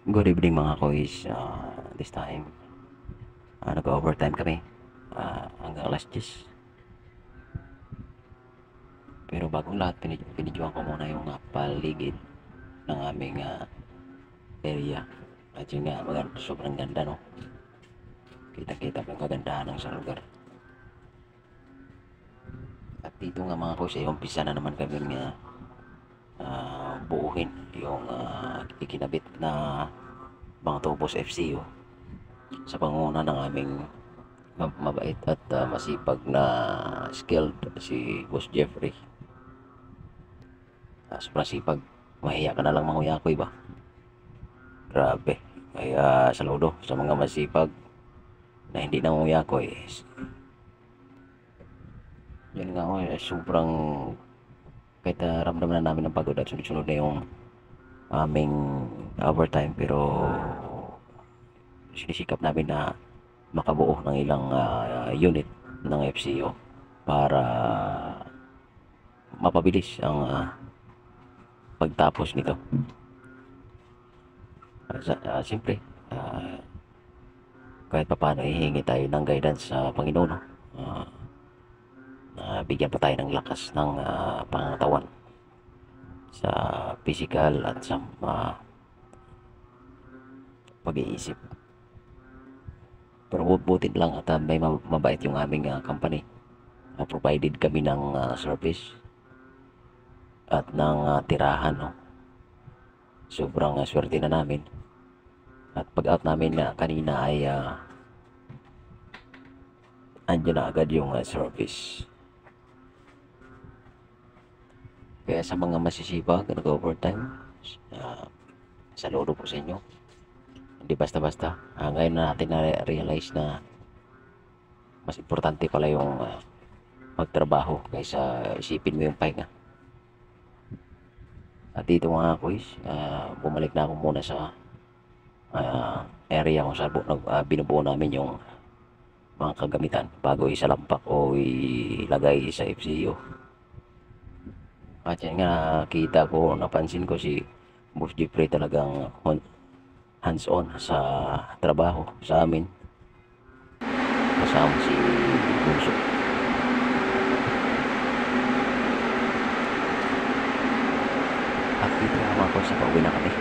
Good evening mga kois. This time, nag-overtime kami hanggang alas 10. Pero bagong lahat, pinidyoan ko muna yung paligid ng aming area. At yun nga, sobrang ganda, no? Kita-kita mo yung kagandahan ng sa lugar. At dito nga mga kois, umpisa na naman kami buuhin yung ikinabit na mga tubos FCO sa pangunguna ng aming mabait at masipag na skilled si Boss Jeffrey. Sobrang sipag, mahiya ka na lang manguyakoy ba? Grabe. Kaya saludo sa mga masipag na hindi nanguyakoy. Yun nga, sobrang kahit ramdam na namin ng pagod at sunod-sunod na yung aming overtime, pero sinisikap namin na makabuo ng ilang unit ng FCO para mapabilis ang pagtapos nito. Siyempre, kahit papaano hihingi tayo ng guidance sa Panginoon, no? Bigyan pa tayo ng lakas ng pangangatawan sa physical at sa pag-iisip. Pero buti lang at may mabait yung aming company. Provided kami ng service at ng tirahan, no? Sobrang swerte na namin. At pag out namin kanina ay andyan na agad yung service. Kaya sa mga masisipag nag-overtime, saludo po sa inyo. Hindi basta-basta. Ngayon na natin na-realize na mas importante pala yung magtrabaho kaysa isipin mo yung pahinga. At dito mga kuys, bumalik na ako muna sa area kung saan binubuo namin yung mga kagamitan bago isalampak o ilagay sa FCO. At yan nga, kita ko, napansin ko si Boss Jeffrey talagang hands-on sa trabaho sa amin. Kasama si Bunso. At dito naman ako sa pauwi na kami.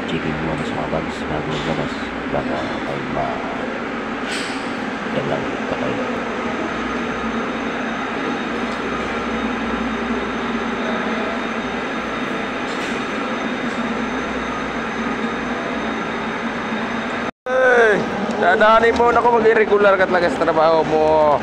Checking muna sa mga bags bago lumabas. Baka may dalang kakain. Dadaanin mo na ako mag-irregular ka talaga sa trabaho mo.